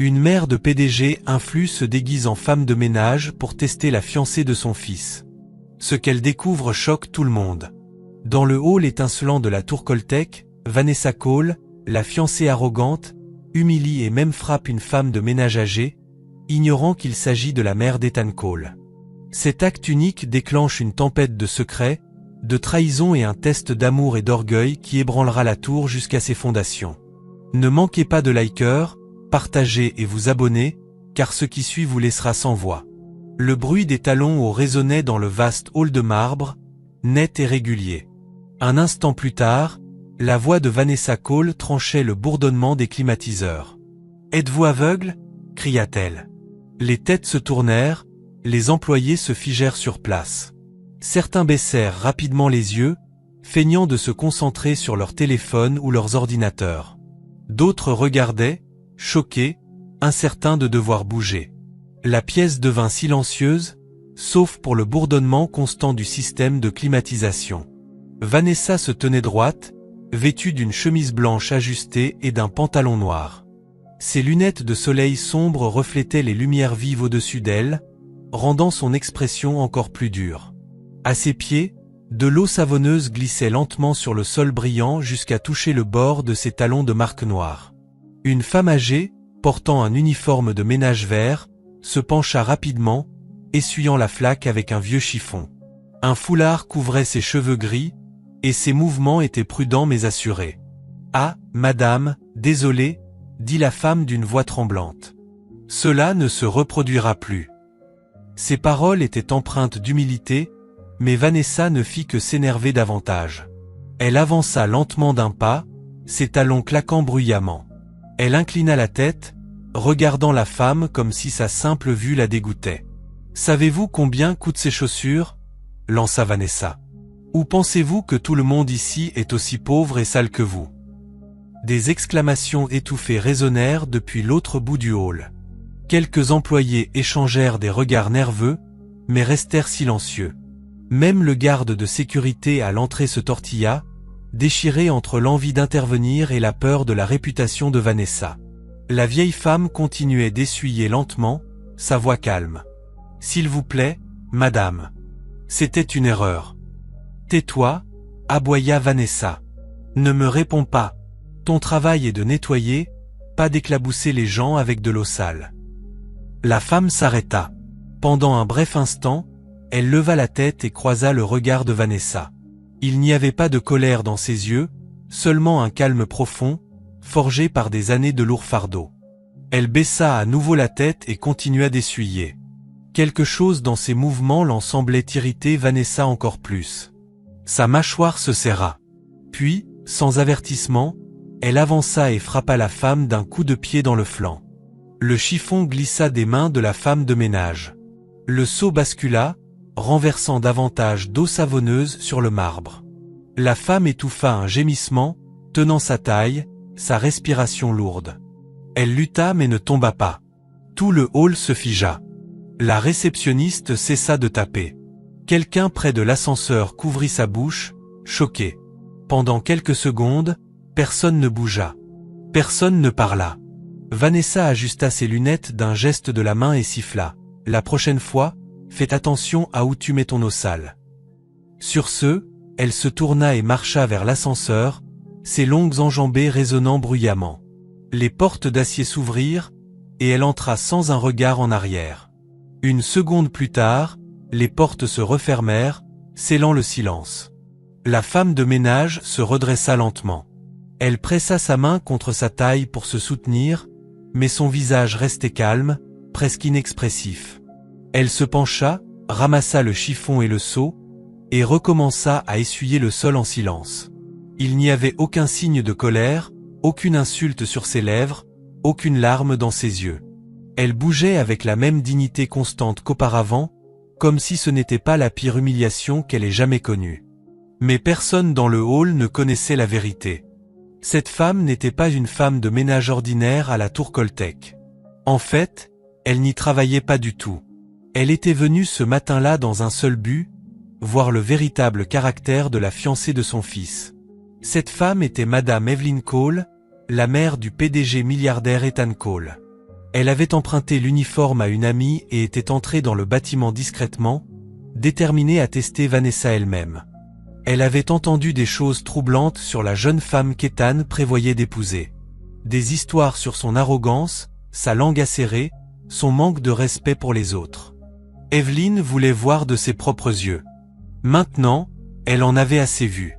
Une mère de PDG influe se déguise en femme de ménage pour tester la fiancée de son fils. Ce qu'elle découvre choque tout le monde. Dans le hall étincelant de la tour Coltec, Vanessa Cole, la fiancée arrogante, humilie et même frappe une femme de ménage âgée, ignorant qu'il s'agit de la mère d'Ethan Cole. Cet acte unique déclenche une tempête de secrets, de trahison et un test d'amour et d'orgueil qui ébranlera la tour jusqu'à ses fondations. Ne manquez pas de likers, partagez et vous abonnez, car ce qui suit vous laissera sans voix. Le bruit des talons hauts résonnait dans le vaste hall de marbre, net et régulier. Un instant plus tard, la voix de Vanessa Cole tranchait le bourdonnement des climatiseurs. « Êtes-vous aveugle » cria-t-elle. Les têtes se tournèrent, les employés se figèrent sur place. Certains baissèrent rapidement les yeux, feignant de se concentrer sur leur téléphone ou leurs ordinateurs. D'autres regardaient, choqués, incertains de devoir bouger. La pièce devint silencieuse, sauf pour le bourdonnement constant du système de climatisation. Vanessa se tenait droite, vêtue d'une chemise blanche ajustée et d'un pantalon noir. Ses lunettes de soleil sombre reflétaient les lumières vives au-dessus d'elle, rendant son expression encore plus dure. À ses pieds, de l'eau savonneuse glissait lentement sur le sol brillant jusqu'à toucher le bord de ses talons de marque noire. Une femme âgée, portant un uniforme de ménage vert, se pencha rapidement, essuyant la flaque avec un vieux chiffon. Un foulard couvrait ses cheveux gris, et ses mouvements étaient prudents mais assurés. « Ah, madame, désolée, » dit la femme d'une voix tremblante. « Cela ne se reproduira plus. » Ses paroles étaient empreintes d'humilité, mais Vanessa ne fit que s'énerver davantage. Elle avança lentement d'un pas, ses talons claquant bruyamment. Elle inclina la tête, regardant la femme comme si sa simple vue la dégoûtait. « Savez-vous combien coûtent ces chaussures » lança Vanessa. « Ou pensez-vous que tout le monde ici est aussi pauvre et sale que vous ?» Des exclamations étouffées résonnèrent depuis l'autre bout du hall. Quelques employés échangèrent des regards nerveux, mais restèrent silencieux. Même le garde de sécurité à l'entrée se tortilla, déchiré entre l'envie d'intervenir et la peur de la réputation de Vanessa. La vieille femme continuait d'essuyer lentement, sa voix calme. « S'il vous plaît, madame. C'était une erreur. »« Tais-toi » aboya Vanessa. « Ne me réponds pas. Ton travail est de nettoyer, pas d'éclabousser les gens avec de l'eau sale. » La femme s'arrêta. Pendant un bref instant, elle leva la tête et croisa le regard de Vanessa. Il n'y avait pas de colère dans ses yeux, seulement un calme profond, forgé par des années de lourds fardeaux. Elle baissa à nouveau la tête et continua d'essuyer. Quelque chose dans ses mouvements l'en semblait irriter Vanessa encore plus. Sa mâchoire se serra. Puis, sans avertissement, elle avança et frappa la femme d'un coup de pied dans le flanc. Le chiffon glissa des mains de la femme de ménage. Le seau bascula, renversant davantage d'eau savonneuse sur le marbre. La femme étouffa un gémissement, tenant sa taille, sa respiration lourde. Elle lutta mais ne tomba pas. Tout le hall se figea. La réceptionniste cessa de taper. Quelqu'un près de l'ascenseur couvrit sa bouche, choqué. Pendant quelques secondes, personne ne bougea. Personne ne parla. Vanessa ajusta ses lunettes d'un geste de la main et siffla. « La prochaine fois, faites attention à où tu mets ton eau sale. » Sur ce, elle se tourna et marcha vers l'ascenseur, ses longues enjambées résonnant bruyamment. Les portes d'acier s'ouvrirent, et elle entra sans un regard en arrière. Une seconde plus tard, les portes se refermèrent, scellant le silence. La femme de ménage se redressa lentement. Elle pressa sa main contre sa taille pour se soutenir, mais son visage restait calme, presque inexpressif. Elle se pencha, ramassa le chiffon et le seau, et recommença à essuyer le sol en silence. Il n'y avait aucun signe de colère, aucune insulte sur ses lèvres, aucune larme dans ses yeux. Elle bougeait avec la même dignité constante qu'auparavant, comme si ce n'était pas la pire humiliation qu'elle ait jamais connue. Mais personne dans le hall ne connaissait la vérité. Cette femme n'était pas une femme de ménage ordinaire à la tour Coltec. En fait, elle n'y travaillait pas du tout. Elle était venue ce matin-là dans un seul but, voir le véritable caractère de la fiancée de son fils. Cette femme était Madame Evelyn Cole, la mère du PDG milliardaire Ethan Cole. Elle avait emprunté l'uniforme à une amie et était entrée dans le bâtiment discrètement, déterminée à tester Vanessa elle-même. Elle avait entendu des choses troublantes sur la jeune femme qu'Ethan prévoyait d'épouser. Des histoires sur son arrogance, sa langue acérée, son manque de respect pour les autres. Evelyn voulait voir de ses propres yeux. Maintenant, elle en avait assez vu.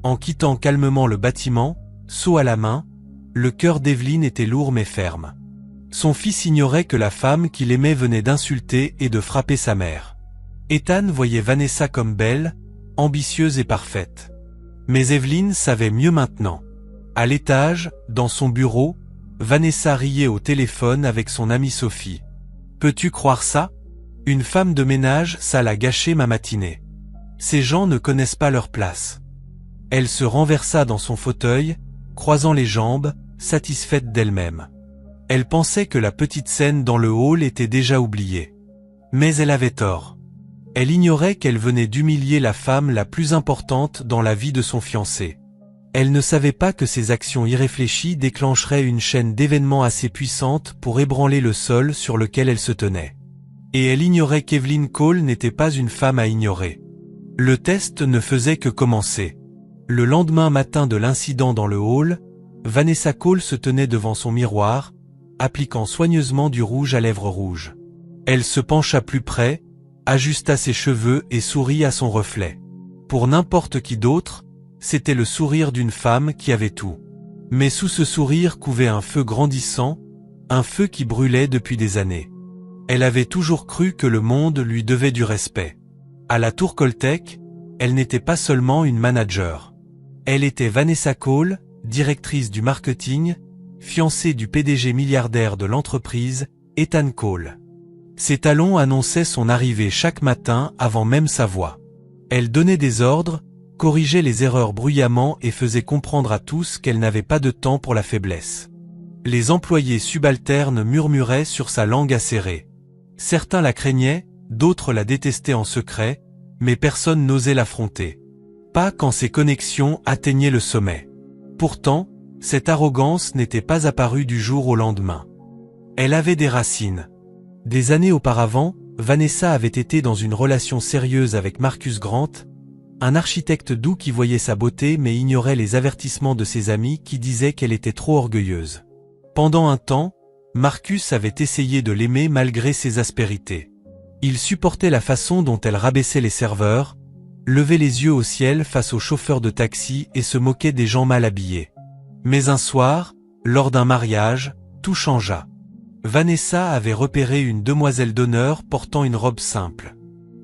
En quittant calmement le bâtiment, seau à la main, le cœur d'Evelyn était lourd mais ferme. Son fils ignorait que la femme qu'il aimait venait d'insulter et de frapper sa mère. Ethan voyait Vanessa comme belle, ambitieuse et parfaite. Mais Evelyn savait mieux maintenant. À l'étage, dans son bureau, Vanessa riait au téléphone avec son amie Sophie. « Peux-tu croire ça? Une femme de ménage, ça l'a gâché ma matinée. Ces gens ne connaissent pas leur place. » Elle se renversa dans son fauteuil, croisant les jambes, satisfaite d'elle-même. Elle pensait que la petite scène dans le hall était déjà oubliée. Mais elle avait tort. Elle ignorait qu'elle venait d'humilier la femme la plus importante dans la vie de son fiancé. Elle ne savait pas que ses actions irréfléchies déclencheraient une chaîne d'événements assez puissante pour ébranler le sol sur lequel elle se tenait. Et elle ignorait qu'Evelyn Cole n'était pas une femme à ignorer. Le test ne faisait que commencer. Le lendemain matin de l'incident dans le hall, Vanessa Cole se tenait devant son miroir, appliquant soigneusement du rouge à lèvres rouges. Elle se pencha plus près, ajusta ses cheveux et sourit à son reflet. Pour n'importe qui d'autre, c'était le sourire d'une femme qui avait tout. Mais sous ce sourire couvait un feu grandissant, un feu qui brûlait depuis des années. Elle avait toujours cru que le monde lui devait du respect. À la Tour Coltec, elle n'était pas seulement une manager. Elle était Vanessa Cole, directrice du marketing, fiancée du PDG milliardaire de l'entreprise, Ethan Cole. Ses talons annonçaient son arrivée chaque matin avant même sa voix. Elle donnait des ordres, corrigeait les erreurs bruyamment et faisait comprendre à tous qu'elle n'avait pas de temps pour la faiblesse. Les employés subalternes murmuraient sur sa langue acérée. Certains la craignaient, d'autres la détestaient en secret, mais personne n'osait l'affronter. Pas quand ses connexions atteignaient le sommet. Pourtant, cette arrogance n'était pas apparue du jour au lendemain. Elle avait des racines. Des années auparavant, Vanessa avait été dans une relation sérieuse avec Marcus Grant, un architecte doux qui voyait sa beauté mais ignorait les avertissements de ses amis qui disaient qu'elle était trop orgueilleuse. Pendant un temps, Marcus avait essayé de l'aimer malgré ses aspérités. Il supportait la façon dont elle rabaissait les serveurs, levait les yeux au ciel face aux chauffeurs de taxi et se moquait des gens mal habillés. Mais un soir, lors d'un mariage, tout changea. Vanessa avait repéré une demoiselle d'honneur portant une robe simple.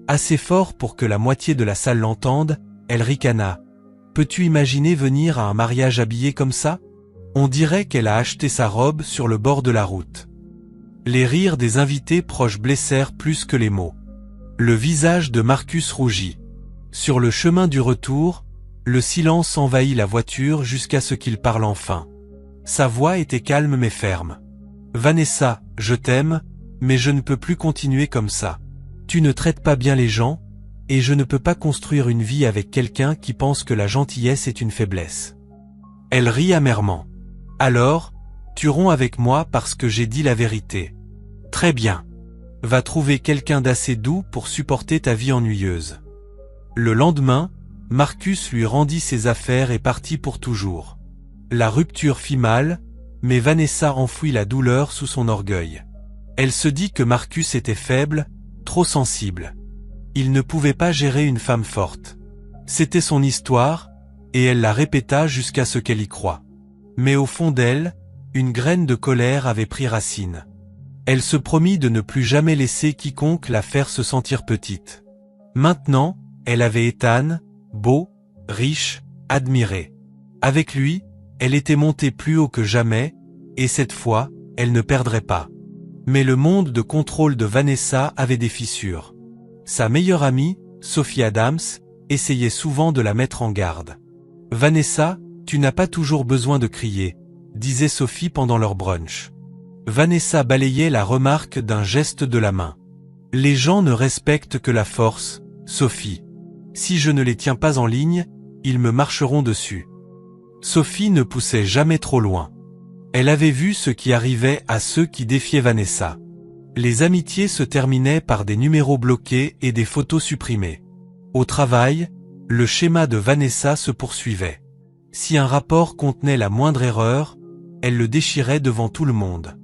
Assez fort pour que la moitié de la salle l'entende, elle ricana. « Peux-tu imaginer venir à un mariage habillé comme ça ? On dirait qu'elle a acheté sa robe sur le bord de la route. » Les rires des invités proches blessèrent plus que les mots. Le visage de Marcus rougit. Sur le chemin du retour, le silence envahit la voiture jusqu'à ce qu'il parle enfin. Sa voix était calme mais ferme. « Vanessa, je t'aime, mais je ne peux plus continuer comme ça. Tu ne traites pas bien les gens, et je ne peux pas construire une vie avec quelqu'un qui pense que la gentillesse est une faiblesse. » Elle rit amèrement. « Alors, tu romps avec moi parce que j'ai dit la vérité. Très bien. Va trouver quelqu'un d'assez doux pour supporter ta vie ennuyeuse. » Le lendemain, Marcus lui rendit ses affaires et partit pour toujours. La rupture fit mal, mais Vanessa enfouit la douleur sous son orgueil. Elle se dit que Marcus était faible, trop sensible. Il ne pouvait pas gérer une femme forte. C'était son histoire, et elle la répéta jusqu'à ce qu'elle y croie. Mais au fond d'elle, une graine de colère avait pris racine. Elle se promit de ne plus jamais laisser quiconque la faire se sentir petite. Maintenant, elle avait Ethan, beau, riche, admiré. Avec lui, elle était montée plus haut que jamais, et cette fois, elle ne perdrait pas. Mais le monde de contrôle de Vanessa avait des fissures. Sa meilleure amie, Sophie Adams, essayait souvent de la mettre en garde. « Vanessa, tu n'as pas toujours besoin de crier », disait Sophie pendant leur brunch. Vanessa balayait la remarque d'un geste de la main. « Les gens ne respectent que la force, Sophie. Si je ne les tiens pas en ligne, ils me marcheront dessus. » Sophie ne poussait jamais trop loin. Elle avait vu ce qui arrivait à ceux qui défiaient Vanessa. Les amitiés se terminaient par des numéros bloqués et des photos supprimées. Au travail, le schéma de Vanessa se poursuivait. Si un rapport contenait la moindre erreur, elle le déchirait devant tout le monde.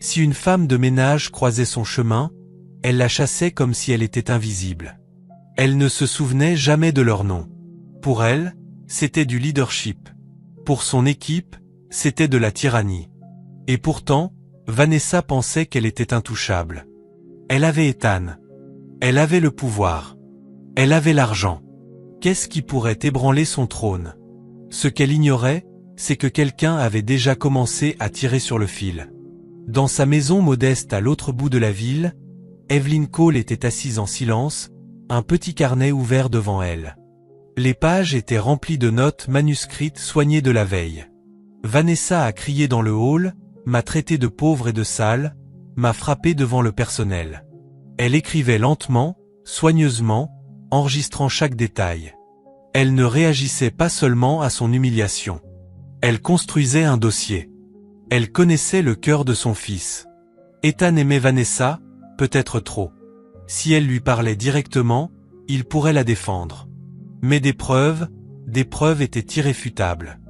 Si une femme de ménage croisait son chemin, elle la chassait comme si elle était invisible. Elle ne se souvenait jamais de leur nom. Pour elle, c'était du leadership. Pour son équipe, c'était de la tyrannie. Et pourtant, Vanessa pensait qu'elle était intouchable. Elle avait Ethan. Elle avait le pouvoir. Elle avait l'argent. Qu'est-ce qui pourrait ébranler son trône? Ce qu'elle ignorait, c'est que quelqu'un avait déjà commencé à tirer sur le fil. Dans sa maison modeste à l'autre bout de la ville, Evelyn Cole était assise en silence, un petit carnet ouvert devant elle. Les pages étaient remplies de notes manuscrites soignées de la veille. Vanessa a crié dans le hall, m'a traité de pauvre et de sale, m'a frappé devant le personnel. Elle écrivait lentement, soigneusement, enregistrant chaque détail. Elle ne réagissait pas seulement à son humiliation. Elle construisait un dossier. Elle connaissait le cœur de son fils. Ethan aimait Vanessa, peut-être trop. Si elle lui parlait directement, il pourrait la défendre. Mais des preuves étaient irréfutables.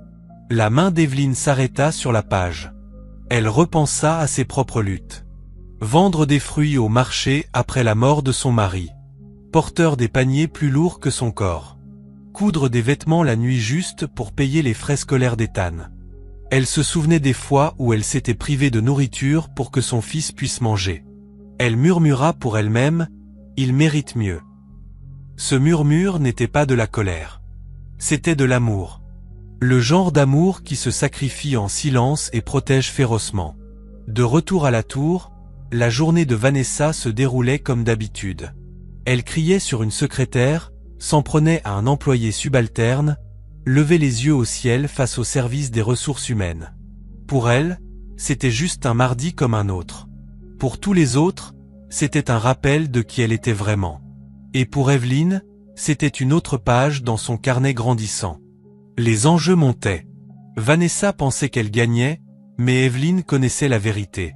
La main d'Evelyn s'arrêta sur la page. Elle repensa à ses propres luttes. Vendre des fruits au marché après la mort de son mari. Porteur des paniers plus lourds que son corps. Coudre des vêtements la nuit juste pour payer les frais scolaires d'Ethan. Elle se souvenait des fois où elle s'était privée de nourriture pour que son fils puisse manger. Elle murmura pour elle-même, « Il mérite mieux ». Ce murmure n'était pas de la colère. C'était de l'amour. Le genre d'amour qui se sacrifie en silence et protège férocement. De retour à la tour, la journée de Vanessa se déroulait comme d'habitude. Elle criait sur une secrétaire, s'en prenait à un employé subalterne, levait les yeux au ciel face au service des ressources humaines. Pour elle, c'était juste un mardi comme un autre. Pour tous les autres, c'était un rappel de qui elle était vraiment. Et pour Evelyn, c'était une autre page dans son carnet grandissant. Les enjeux montaient. Vanessa pensait qu'elle gagnait, mais Evelyn connaissait la vérité.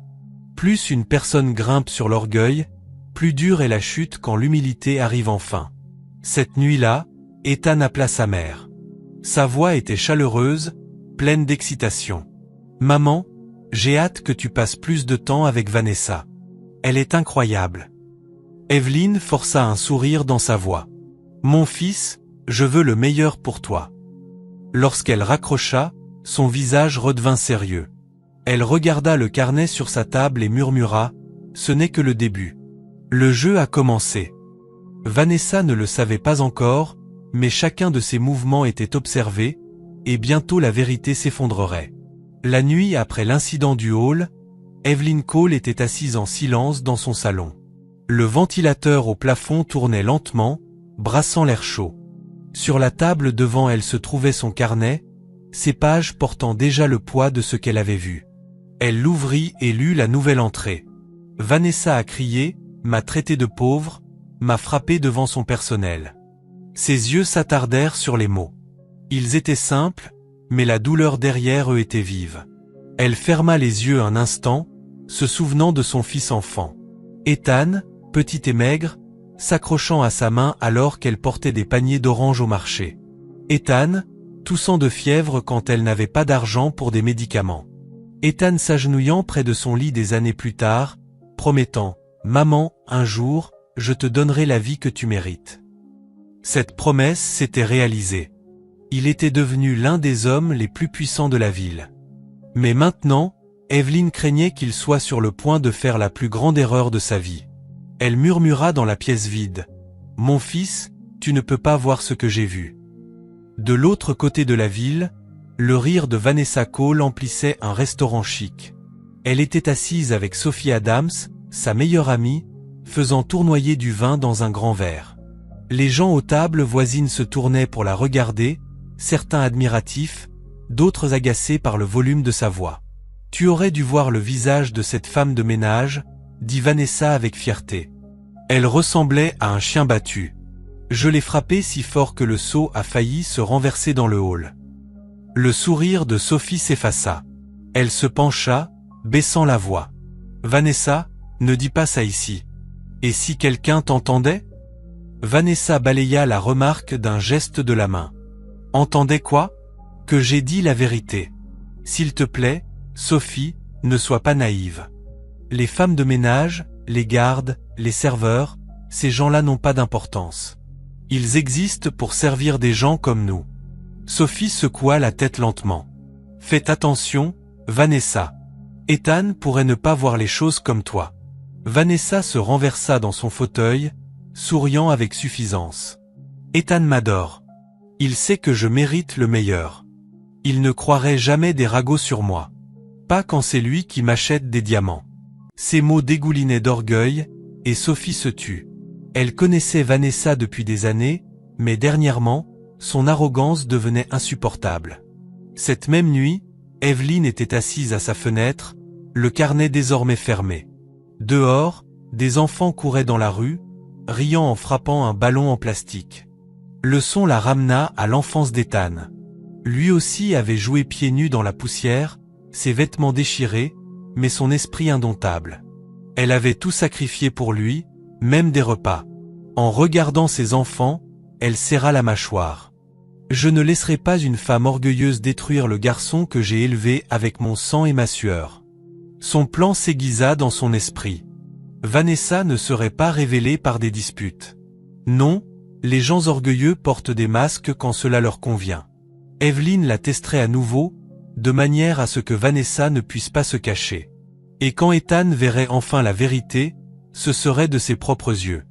Plus une personne grimpe sur l'orgueil, plus dure est la chute quand l'humilité arrive enfin. Cette nuit-là, Ethan appela sa mère. Sa voix était chaleureuse, pleine d'excitation. « Maman, j'ai hâte que tu passes plus de temps avec Vanessa. Elle est incroyable. » Evelyn força un sourire dans sa voix. « Mon fils, je veux le meilleur pour toi. » Lorsqu'elle raccrocha, son visage redevint sérieux. Elle regarda le carnet sur sa table et murmura, « Ce n'est que le début. » Le jeu a commencé. Vanessa ne le savait pas encore, mais chacun de ses mouvements était observé, et bientôt la vérité s'effondrerait. La nuit après l'incident du hall, Evelyn Cole était assise en silence dans son salon. Le ventilateur au plafond tournait lentement, brassant l'air chaud. Sur la table devant elle se trouvait son carnet, ses pages portant déjà le poids de ce qu'elle avait vu. Elle l'ouvrit et lut la nouvelle entrée. Vanessa a crié, m'a traité de pauvre, m'a frappé devant son personnel. Ses yeux s'attardèrent sur les mots. Ils étaient simples, mais la douleur derrière eux était vive. Elle ferma les yeux un instant, se souvenant de son fils enfant. Ethan, petit et maigre, s'accrochant à sa main alors qu'elle portait des paniers d'oranges au marché. Ethan, toussant de fièvre quand elle n'avait pas d'argent pour des médicaments. Ethan s'agenouillant près de son lit des années plus tard, promettant « Maman, un jour, je te donnerai la vie que tu mérites. » Cette promesse s'était réalisée. Il était devenu l'un des hommes les plus puissants de la ville. Mais maintenant, Evelyn craignait qu'il soit sur le point de faire la plus grande erreur de sa vie. Elle murmura dans la pièce vide. « Mon fils, tu ne peux pas voir ce que j'ai vu. » De l'autre côté de la ville, le rire de Vanessa Cole emplissait un restaurant chic. Elle était assise avec Sophie Adams, sa meilleure amie, faisant tournoyer du vin dans un grand verre. Les gens aux tables voisines se tournaient pour la regarder, certains admiratifs, d'autres agacés par le volume de sa voix. « Tu aurais dû voir le visage de cette femme de ménage, » dit Vanessa avec fierté. Elle ressemblait à un chien battu. Je l'ai frappé si fort que le seau a failli se renverser dans le hall. Le sourire de Sophie s'effaça. Elle se pencha, baissant la voix. Vanessa, ne dis pas ça ici. Et si quelqu'un t'entendait? Vanessa balaya la remarque d'un geste de la main. Entendait quoi? Que j'ai dit la vérité. S'il te plaît, Sophie, ne sois pas naïve. Les femmes de ménage, les gardes, les serveurs, ces gens-là n'ont pas d'importance. Ils existent pour servir des gens comme nous. Sophie secoua la tête lentement. Faites attention, Vanessa. Ethan pourrait ne pas voir les choses comme toi. Vanessa se renversa dans son fauteuil, souriant avec suffisance. Ethan m'adore. Il sait que je mérite le meilleur. Il ne croirait jamais des ragots sur moi. Pas quand c'est lui qui m'achète des diamants. Ces mots dégoulinaient d'orgueil, et Sophie se tut. Elle connaissait Vanessa depuis des années, mais dernièrement, son arrogance devenait insupportable. Cette même nuit, Evelyn était assise à sa fenêtre, le carnet désormais fermé. Dehors, des enfants couraient dans la rue, riant en frappant un ballon en plastique. Le son la ramena à l'enfance d'Ethan. Lui aussi avait joué pieds nus dans la poussière, ses vêtements déchirés, mais son esprit indomptable. Elle avait tout sacrifié pour lui, même des repas. En regardant ses enfants, elle serra la mâchoire. Je ne laisserai pas une femme orgueilleuse détruire le garçon que j'ai élevé avec mon sang et ma sueur. Son plan s'aiguisa dans son esprit. Vanessa ne serait pas révélée par des disputes. Non, les gens orgueilleux portent des masques quand cela leur convient. Evelyn la testerait à nouveau, de manière à ce que Vanessa ne puisse pas se cacher. Et quand Ethan verrait enfin la vérité, ce serait de ses propres yeux.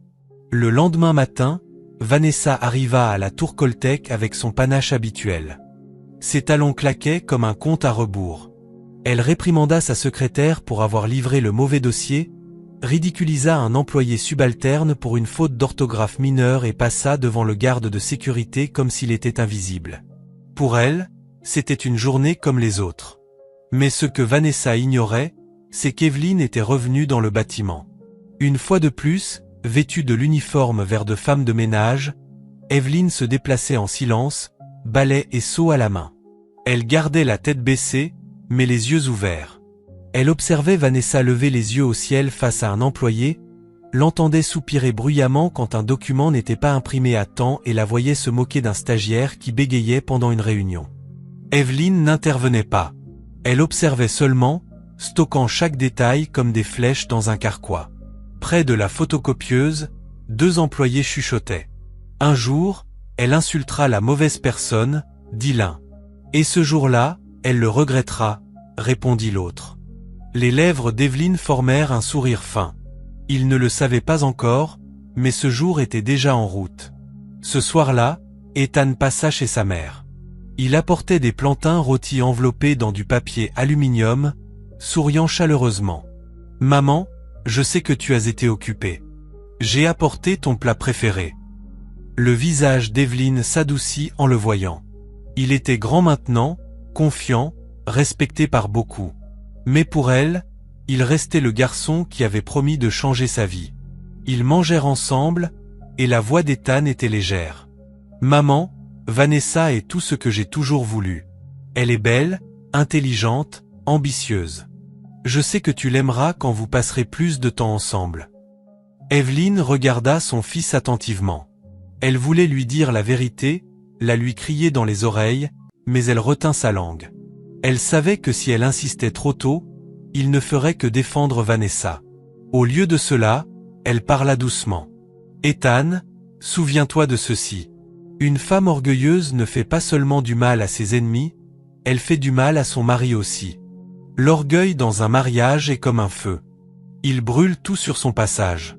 Le lendemain matin, Vanessa arriva à la tour Coltec avec son panache habituel. Ses talons claquaient comme un compte à rebours. Elle réprimanda sa secrétaire pour avoir livré le mauvais dossier, ridiculisa un employé subalterne pour une faute d'orthographe mineure et passa devant le garde de sécurité comme s'il était invisible. Pour elle, c'était une journée comme les autres. Mais ce que Vanessa ignorait, c'est qu'Evelyn était revenue dans le bâtiment. Une fois de plus, vêtue de l'uniforme vert de femme de ménage, Evelyn se déplaçait en silence, balai et seau à la main. Elle gardait la tête baissée, mais les yeux ouverts. Elle observait Vanessa lever les yeux au ciel face à un employé, l'entendait soupirer bruyamment quand un document n'était pas imprimé à temps et la voyait se moquer d'un stagiaire qui bégayait pendant une réunion. Evelyn n'intervenait pas. Elle observait seulement, stockant chaque détail comme des flèches dans un carquois. Près de la photocopieuse, deux employés chuchotaient. Un jour, elle insultera la mauvaise personne, dit l'un. Et ce jour-là, elle le regrettera, répondit l'autre. Les lèvres d'Evelyn formèrent un sourire fin. Il ne le savait pas encore, mais ce jour était déjà en route. Ce soir-là, Ethan passa chez sa mère. Il apportait des plantains rôtis enveloppés dans du papier aluminium, souriant chaleureusement. « Maman, je sais que tu as été occupée. J'ai apporté ton plat préféré. » Le visage d'Evelyn s'adoucit en le voyant. Il était grand maintenant, confiant, respecté par beaucoup. Mais pour elle, il restait le garçon qui avait promis de changer sa vie. Ils mangèrent ensemble, et la voix d'Ethan était légère. « Maman, Vanessa est tout ce que j'ai toujours voulu. Elle est belle, intelligente, ambitieuse. Je sais que tu l'aimeras quand vous passerez plus de temps ensemble. » Evelyn regarda son fils attentivement. Elle voulait lui dire la vérité, la lui crier dans les oreilles, mais elle retint sa langue. Elle savait que si elle insistait trop tôt, il ne ferait que défendre Vanessa. Au lieu de cela, elle parla doucement. « Ethan, souviens-toi de ceci. Une femme orgueilleuse ne fait pas seulement du mal à ses ennemis, elle fait du mal à son mari aussi. L'orgueil dans un mariage est comme un feu. Il brûle tout sur son passage. »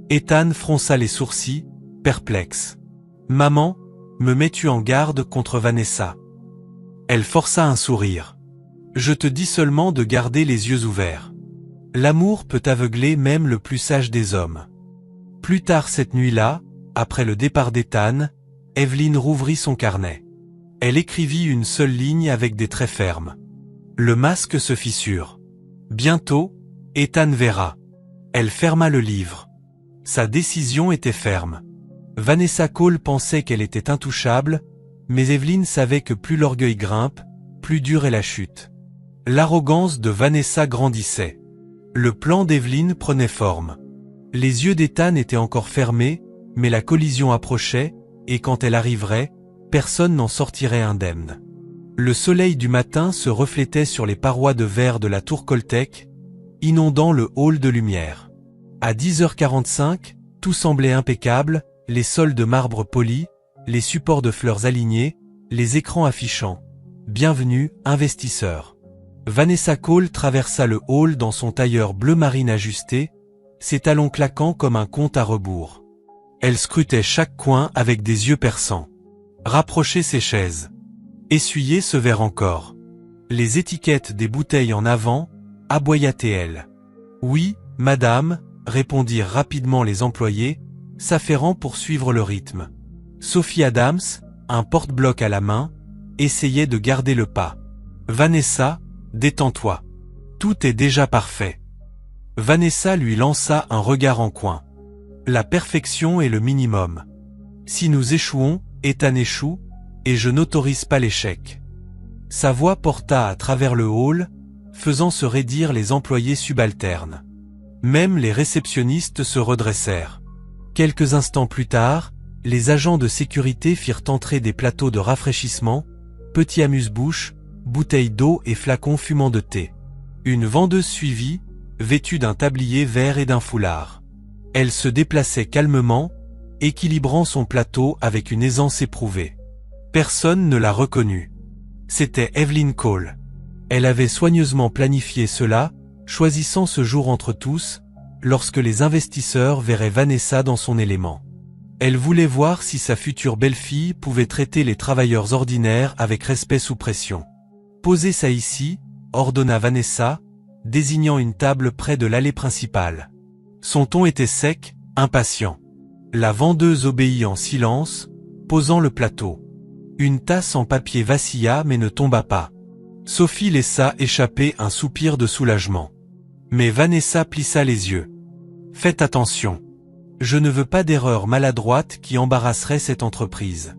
Ethan fronça les sourcils, perplexe. « Maman, me mets-tu en garde contre Vanessa ?» Elle força un sourire. « Je te dis seulement de garder les yeux ouverts. L'amour peut aveugler même le plus sage des hommes. » Plus tard cette nuit-là, après le départ d'Ethan, Evelyn rouvrit son carnet. Elle écrivit une seule ligne avec des traits fermes. Le masque se fissure. Bientôt, Ethan verra. Elle ferma le livre. Sa décision était ferme. Vanessa Cole pensait qu'elle était intouchable, mais Evelyn savait que plus l'orgueil grimpe, plus dure est la chute. L'arrogance de Vanessa grandissait. Le plan d'Evelyn prenait forme. Les yeux d'Ethan étaient encore fermés, mais la collision approchait, et quand elle arriverait, personne n'en sortirait indemne. Le soleil du matin se reflétait sur les parois de verre de la tour Coltec, inondant le hall de lumière. À 10h45, tout semblait impeccable, les sols de marbre poli, les supports de fleurs alignés, les écrans affichant « Bienvenue, investisseurs ». Vanessa Cole traversa le hall dans son tailleur bleu marine ajusté, ses talons claquant comme un compte à rebours. Elle scrutait chaque coin avec des yeux perçants. Rapprochait ses chaises. Essuyait ce verre encore. Les étiquettes des bouteilles en avant, aboyait-elle. « Oui, madame », répondirent rapidement les employés, s'affairant pour suivre le rythme. Sophie Adams, un porte-bloc à la main, essayait de garder le pas. « Vanessa, détends-toi. Tout est déjà parfait. » Vanessa lui lança un regard en coin. La perfection est le minimum. Si nous échouons, Ethan échoue, et je n'autorise pas l'échec. Sa voix porta à travers le hall, faisant se raidir les employés subalternes. Même les réceptionnistes se redressèrent. Quelques instants plus tard, les agents de sécurité firent entrer des plateaux de rafraîchissement, petits amuse-bouches, bouteilles d'eau et flacons fumant de thé. Une vendeuse suivit, vêtue d'un tablier vert et d'un foulard. Elle se déplaçait calmement, équilibrant son plateau avec une aisance éprouvée. Personne ne la reconnut. C'était Evelyn Cole. Elle avait soigneusement planifié cela, choisissant ce jour entre tous, lorsque les investisseurs verraient Vanessa dans son élément. Elle voulait voir si sa future belle-fille pouvait traiter les travailleurs ordinaires avec respect sous pression. « Posez ça ici », ordonna Vanessa, désignant une table près de l'allée principale. Son ton était sec, impatient. La vendeuse obéit en silence, posant le plateau. Une tasse en papier vacilla mais ne tomba pas. Sophie laissa échapper un soupir de soulagement. Mais Vanessa plissa les yeux. « Faites attention. Je ne veux pas d'erreur maladroite qui embarrasserait cette entreprise. »«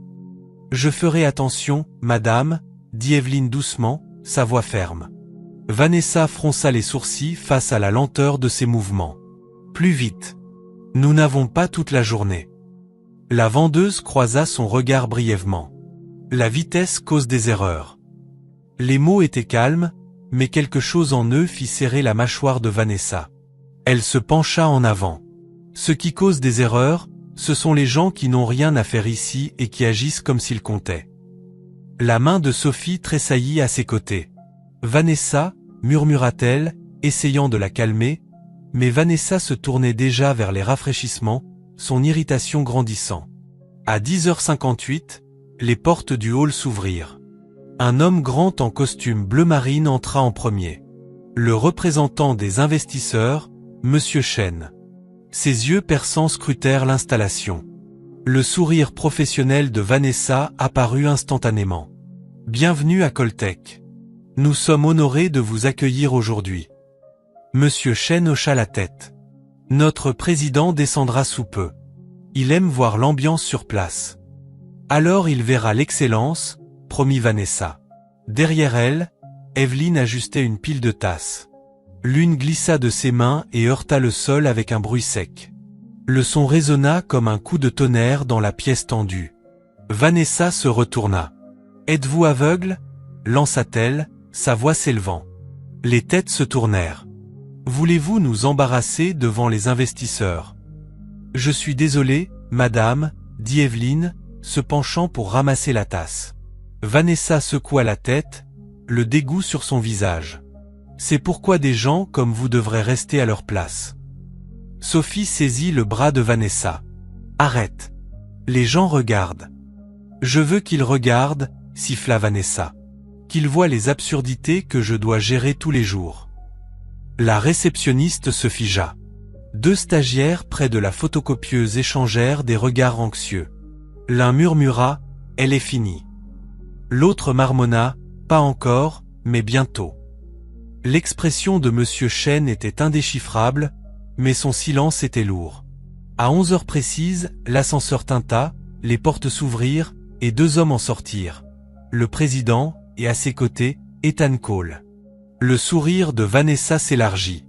Je ferai attention, madame », dit Evelyn doucement, sa voix ferme. Vanessa fronça les sourcils face à la lenteur de ses mouvements. « Plus vite. Nous n'avons pas toute la journée. » La vendeuse croisa son regard brièvement. La vitesse cause des erreurs. Les mots étaient calmes, mais quelque chose en eux fit serrer la mâchoire de Vanessa. Elle se pencha en avant. Ce qui cause des erreurs, ce sont les gens qui n'ont rien à faire ici et qui agissent comme s'ils comptaient. La main de Sophie tressaillit à ses côtés. « Vanessa », murmura-t-elle, essayant de la calmer, mais Vanessa se tournait déjà vers les rafraîchissements, son irritation grandissant. À 10h58, les portes du hall s'ouvrirent. Un homme grand en costume bleu marine entra en premier. Le représentant des investisseurs, Monsieur Chen. Ses yeux perçants scrutèrent l'installation. Le sourire professionnel de Vanessa apparut instantanément. « Bienvenue à Coltec. Nous sommes honorés de vous accueillir aujourd'hui. » Monsieur Chen hocha la tête. « Notre président descendra sous peu. Il aime voir l'ambiance sur place. »« Alors il verra l'excellence, » promit Vanessa. Derrière elle, Evelyn ajustait une pile de tasses. L'une glissa de ses mains et heurta le sol avec un bruit sec. Le son résonna comme un coup de tonnerre dans la pièce tendue. Vanessa se retourna. « Êtes-vous aveugle ?» lança-t-elle, sa voix s'élevant. Les têtes se tournèrent. « Voulez-vous nous embarrasser devant les investisseurs ?»« Je suis désolé, madame, » dit Evelyn, se penchant pour ramasser la tasse. Vanessa secoua la tête, le dégoût sur son visage. « C'est pourquoi des gens comme vous devraient rester à leur place. » Sophie saisit le bras de Vanessa. « Arrête. Les gens regardent. »« Je veux qu'ils regardent, » siffla Vanessa. « Qu'ils voient les absurdités que je dois gérer tous les jours. » La réceptionniste se figea. Deux stagiaires près de la photocopieuse échangèrent des regards anxieux. L'un murmura « Elle est finie ». L'autre marmonna « Pas encore, mais bientôt ». L'expression de Monsieur Chen était indéchiffrable, mais son silence était lourd. À 11h précises, l'ascenseur tinta, les portes s'ouvrirent, et deux hommes en sortirent. Le président, et à ses côtés, Ethan Cole. Le sourire de Vanessa s'élargit.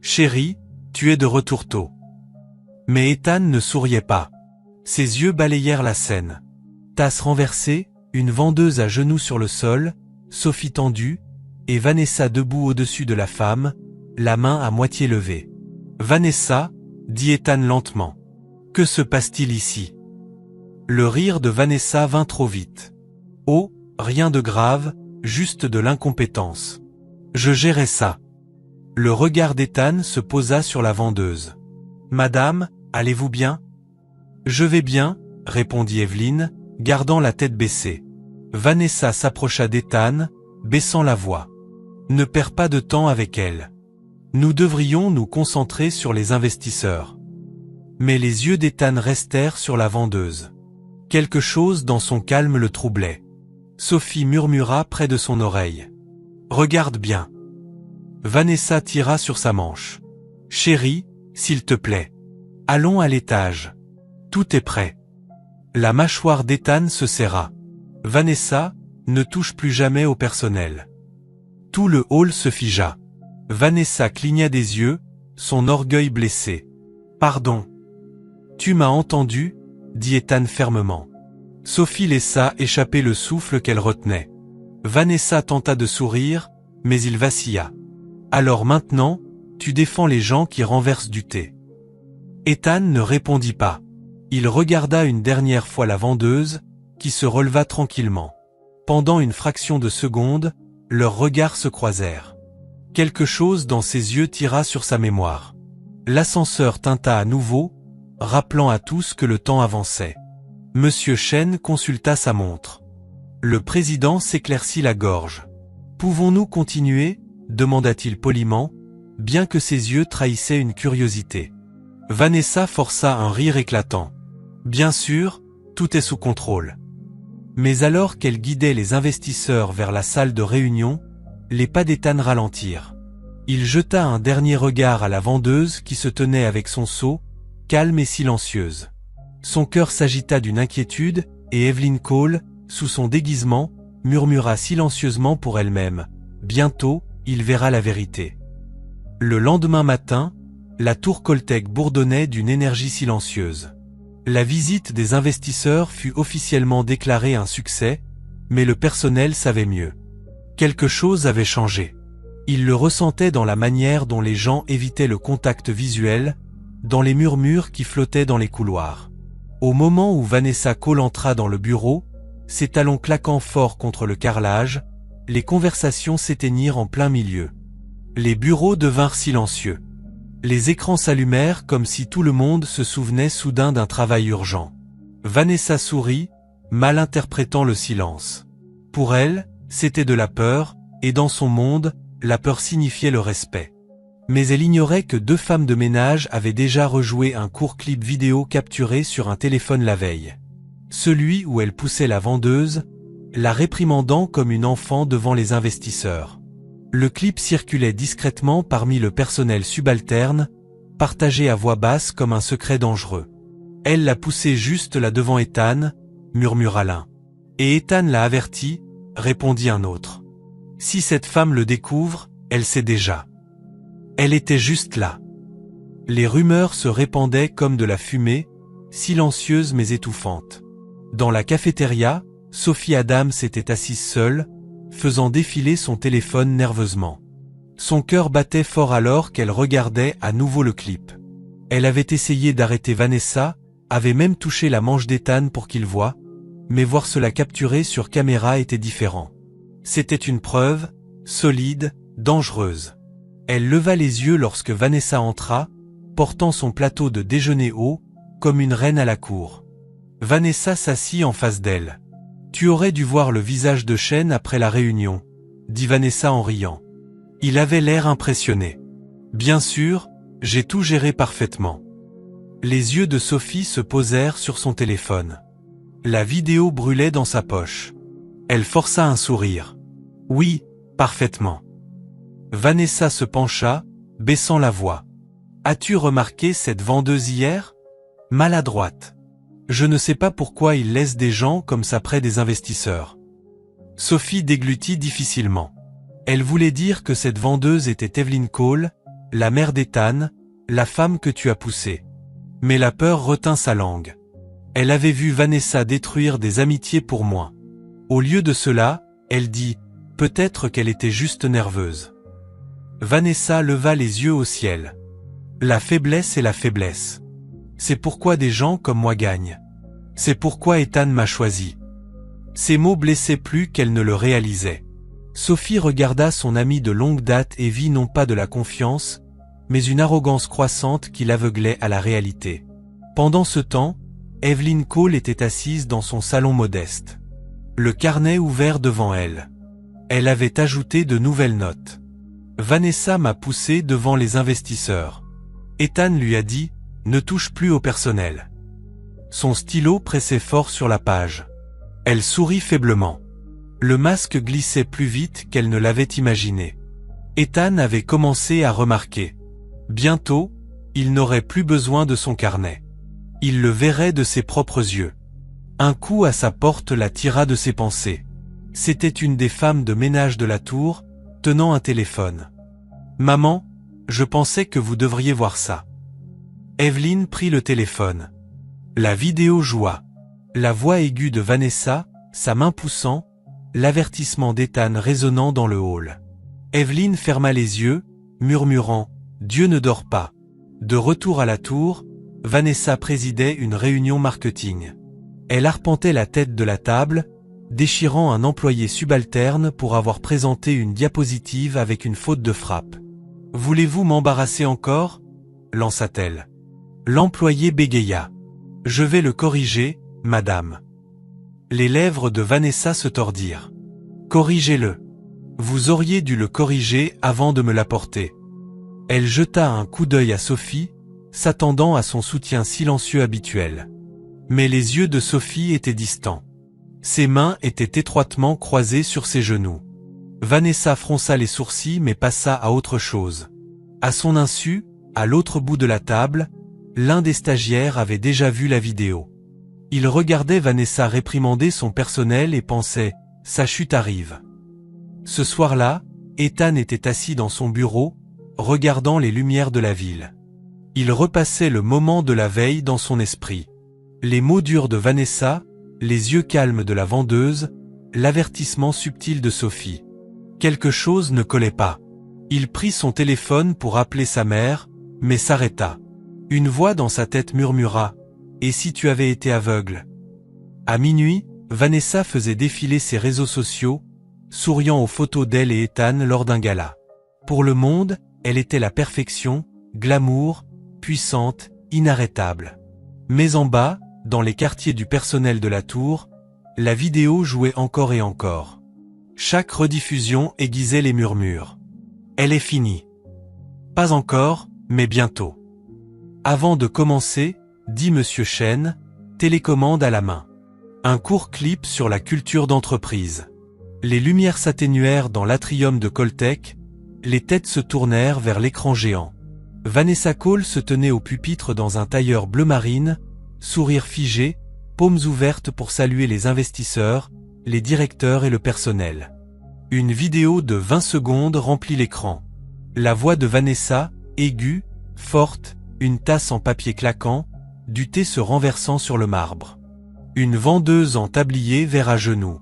Chérie, tu es de retour tôt. Mais Ethan ne souriait pas. Ses yeux balayèrent la scène. Tasse renversée, une vendeuse à genoux sur le sol, Sophie tendue, et Vanessa debout au-dessus de la femme, la main à moitié levée. Vanessa, dit Ethan lentement. Que se passe-t-il ici? Le rire de Vanessa vint trop vite. Oh, rien de grave, juste de l'incompétence. Je gérais ça. Le regard d'Ethan se posa sur la vendeuse. Madame, allez-vous bien? Je vais bien, répondit Evelyne, gardant la tête baissée. Vanessa s'approcha d'Ethan, baissant la voix. Ne perds pas de temps avec elle. Nous devrions nous concentrer sur les investisseurs. Mais les yeux d'Ethan restèrent sur la vendeuse. Quelque chose dans son calme le troublait. Sophie murmura près de son oreille. Regarde bien. Vanessa tira sur sa manche. Chérie, s'il te plaît. Allons à l'étage. Tout est prêt. La mâchoire d'Ethan se serra. Vanessa, ne touche plus jamais au personnel. Tout le hall se figea. Vanessa cligna des yeux, son orgueil blessé. Pardon. Tu m'as entendu, dit Ethan fermement. Sophie laissa échapper le souffle qu'elle retenait. Vanessa tenta de sourire, mais il vacilla. Alors maintenant, tu défends les gens qui renversent du thé. Ethan ne répondit pas. Il regarda une dernière fois la vendeuse, qui se releva tranquillement. Pendant une fraction de seconde, leurs regards se croisèrent. Quelque chose dans ses yeux tira sur sa mémoire. L'ascenseur tinta à nouveau, rappelant à tous que le temps avançait. Monsieur Chen consulta sa montre. Le président s'éclaircit la gorge. « Pouvons-nous continuer ?» demanda-t-il poliment, bien que ses yeux trahissaient une curiosité. Vanessa força un rire éclatant. « Bien sûr, tout est sous contrôle. » Mais alors qu'elle guidait les investisseurs vers la salle de réunion, les pas d'Ethan ralentirent. Il jeta un dernier regard à la vendeuse qui se tenait avec son seau, calme et silencieuse. Son cœur s'agita d'une inquiétude, et Evelyn Cole, sous son déguisement, murmura silencieusement pour elle-même. Bientôt, il verra la vérité. Le lendemain matin, la tour Coltec bourdonnait d'une énergie silencieuse. La visite des investisseurs fut officiellement déclarée un succès, mais le personnel savait mieux. Quelque chose avait changé. Il le ressentait dans la manière dont les gens évitaient le contact visuel, dans les murmures qui flottaient dans les couloirs. Au moment où Vanessa Cole entra dans le bureau, ses talons claquant fort contre le carrelage, les conversations s'éteignirent en plein milieu. Les bureaux devinrent silencieux. Les écrans s'allumèrent comme si tout le monde se souvenait soudain d'un travail urgent. Vanessa sourit, mal interprétant le silence. Pour elle, c'était de la peur, et dans son monde, la peur signifiait le respect. Mais elle ignorait que 2 femmes de ménage avaient déjà rejoué un court clip vidéo capturé sur un téléphone la veille. Celui où elle poussait la vendeuse, la réprimandant comme une enfant devant les investisseurs. Le clip circulait discrètement parmi le personnel subalterne, partagé à voix basse comme un secret dangereux. Elle l'a poussé juste là devant Ethan, murmura l'un. Et Ethan l'a averti, répondit un autre. Si cette femme le découvre, elle sait déjà. Elle était juste là. Les rumeurs se répandaient comme de la fumée, silencieuse mais étouffante. Dans la cafétéria, Sophie Adams était assise seule, faisant défiler son téléphone nerveusement. Son cœur battait fort alors qu'elle regardait à nouveau le clip. Elle avait essayé d'arrêter Vanessa, avait même touché la manche d'Ethan pour qu'il voie, mais voir cela capturé sur caméra était différent. C'était une preuve, solide, dangereuse. Elle leva les yeux lorsque Vanessa entra, portant son plateau de déjeuner haut, comme une reine à la cour. Vanessa s'assit en face d'elle. « Tu aurais dû voir le visage de Chen après la réunion, » dit Vanessa en riant. Il avait l'air impressionné. « Bien sûr, j'ai tout géré parfaitement. » Les yeux de Sophie se posèrent sur son téléphone. La vidéo brûlait dans sa poche. Elle força un sourire. « Oui, parfaitement. » Vanessa se pencha, baissant la voix. « As-tu remarqué cette vendeuse hier ? Maladroite. Je ne sais pas pourquoi il laisse des gens comme ça près des investisseurs. » Sophie déglutit difficilement. Elle voulait dire que cette vendeuse était Evelyn Cole, la mère d'Ethan, la femme que tu as poussée. Mais la peur retint sa langue. Elle avait vu Vanessa détruire des amitiés pour moi. Au lieu de cela, elle dit, peut-être qu'elle était juste nerveuse. Vanessa leva les yeux au ciel. La faiblesse est la faiblesse. C'est pourquoi des gens comme moi gagnent. C'est pourquoi Ethan m'a choisi. Ces mots blessaient plus qu'elle ne le réalisait. Sophie regarda son amie de longue date et vit non pas de la confiance, mais une arrogance croissante qui l'aveuglait à la réalité. Pendant ce temps, Evelyn Cole était assise dans son salon modeste. Le carnet ouvert devant elle. Elle avait ajouté de nouvelles notes. Vanessa m'a poussé devant les investisseurs. Ethan lui a dit, ne touche plus au personnel. Son stylo pressait fort sur la page. Elle sourit faiblement. Le masque glissait plus vite qu'elle ne l'avait imaginé. Ethan avait commencé à remarquer. Bientôt, il n'aurait plus besoin de son carnet. Il le verrait de ses propres yeux. Un coup à sa porte la tira de ses pensées. C'était une des femmes de ménage de la tour, tenant un téléphone. « Maman, je pensais que vous devriez voir ça. » Evelyn prit le téléphone. La vidéo joua. La voix aiguë de Vanessa, sa main poussant, l'avertissement d'Ethan résonnant dans le hall. Evelyn ferma les yeux, murmurant « Dieu ne dort pas ». De retour à la tour, Vanessa présidait une réunion marketing. Elle arpentait la tête de la table, déchirant un employé subalterne pour avoir présenté une diapositive avec une faute de frappe. « Voulez-vous m'embarrasser encore ?» lança-t-elle. L'employé bégaya. « Je vais le corriger, madame. » Les lèvres de Vanessa se tordirent. « Corrigez-le. Vous auriez dû le corriger avant de me l'apporter. » Elle jeta un coup d'œil à Sophie, s'attendant à son soutien silencieux habituel. Mais les yeux de Sophie étaient distants. Ses mains étaient étroitement croisées sur ses genoux. Vanessa fronça les sourcils mais passa à autre chose. À son insu, à l'autre bout de la table, l'un des stagiaires avait déjà vu la vidéo. Il regardait Vanessa réprimander son personnel et pensait « sa chute arrive ». Ce soir-là, Ethan était assis dans son bureau, regardant les lumières de la ville. Il repassait le moment de la veille dans son esprit. Les mots durs de Vanessa, les yeux calmes de la vendeuse, l'avertissement subtil de Sophie. Quelque chose ne collait pas. Il prit son téléphone pour appeler sa mère, mais s'arrêta. Une voix dans sa tête murmura « Et si tu avais été aveugle ?» À minuit, Vanessa faisait défiler ses réseaux sociaux, souriant aux photos d'elle et Ethan lors d'un gala. Pour le monde, elle était la perfection, glamour, puissante, inarrêtable. Mais en bas, dans les quartiers du personnel de la tour, la vidéo jouait encore et encore. Chaque rediffusion aiguisait les murmures. « Elle est finie. »« Pas encore, mais bientôt. » Avant de commencer, dit Monsieur Chen, télécommande à la main. Un court clip sur la culture d'entreprise. Les lumières s'atténuèrent dans l'atrium de Coltech, les têtes se tournèrent vers l'écran géant. Vanessa Cole se tenait au pupitre dans un tailleur bleu marine, sourire figé, paumes ouvertes pour saluer les investisseurs, les directeurs et le personnel. Une vidéo de 20 secondes remplit l'écran. La voix de Vanessa, aiguë, forte, une tasse en papier claquant, du thé se renversant sur le marbre. Une vendeuse en tablier vers à genoux.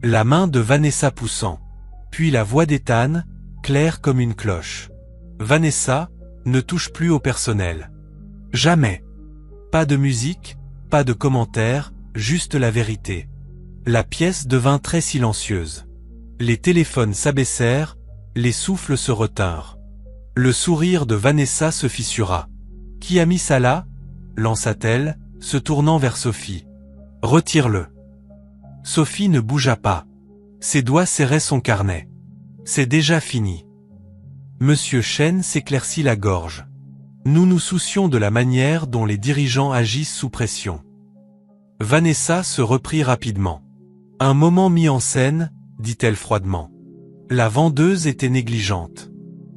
La main de Vanessa poussant. Puis la voix d'Ethan, claire comme une cloche. Vanessa, ne touche plus au personnel. Jamais. Pas de musique, pas de commentaires, juste la vérité. La pièce devint très silencieuse. Les téléphones s'abaissèrent, les souffles se retinrent. Le sourire de Vanessa se fissura. « Qui a mis ça là ?» lança-t-elle, se tournant vers Sophie. « Retire-le. » Sophie ne bougea pas. Ses doigts serraient son carnet. « C'est déjà fini. » Monsieur Chen s'éclaircit la gorge. « Nous nous soucions de la manière dont les dirigeants agissent sous pression. » Vanessa se reprit rapidement. « Un moment mis en scène, dit-elle froidement. La vendeuse était négligente.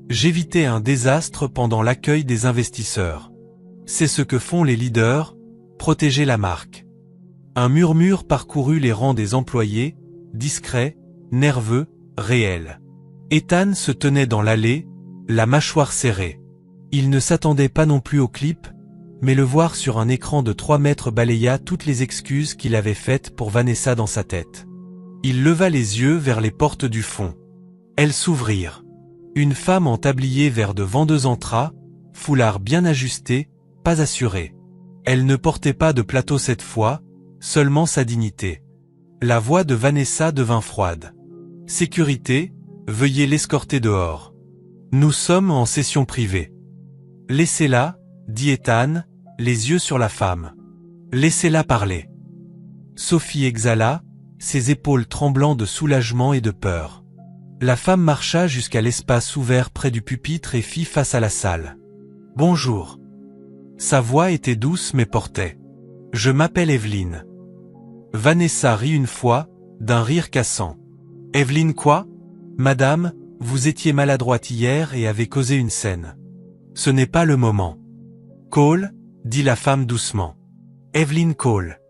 J'évitais un désastre pendant l'accueil des investisseurs. C'est ce que font les leaders, protéger la marque. » Un murmure parcourut les rangs des employés, discret, nerveux, réel. Ethan se tenait dans l'allée, la mâchoire serrée. Il ne s'attendait pas non plus au clip, mais le voir sur un écran de 3 mètres balaya toutes les excuses qu'il avait faites pour Vanessa dans sa tête. Il leva les yeux vers les portes du fond. Elles s'ouvrirent. Une femme en tablier vert de vendeuse entra, foulard bien ajusté, pas assuré. Elle ne portait pas de plateau cette fois, seulement sa dignité. La voix de Vanessa devint froide. « Sécurité, veuillez l'escorter dehors. Nous sommes en session privée. »« Laissez-la, » dit Ethan, les yeux sur la femme. « Laissez-la parler. » Sophie exhala, ses épaules tremblant de soulagement et de peur. La femme marcha jusqu'à l'espace ouvert près du pupitre et fit face à la salle. « Bonjour. » Sa voix était douce mais portait. « Je m'appelle Evelyne. » Vanessa rit une fois, d'un rire cassant. « Evelyne quoi ? Madame, vous étiez maladroite hier et avez causé une scène. Ce n'est pas le moment. »« Cole » dit la femme doucement. « Evelyne Cole. »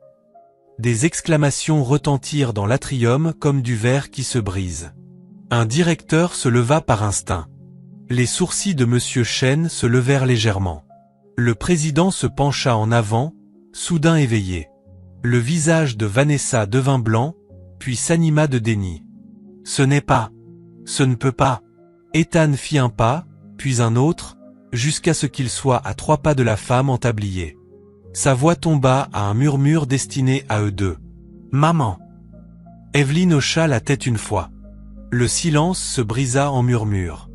Des exclamations retentirent dans l'atrium comme du verre qui se brise. Un directeur se leva par instinct. Les sourcils de Monsieur Chen se levèrent légèrement. Le président se pencha en avant, soudain éveillé. Le visage de Vanessa devint blanc, puis s'anima de déni. « Ce n'est pas. Ce ne peut pas. » Ethan fit un pas, puis un autre, jusqu'à ce qu'il soit à 3 pas de la femme en tablier. Sa voix tomba à un murmure destiné à eux deux. « Maman !» Evelyne hocha la tête une fois. Le silence se brisa en murmures.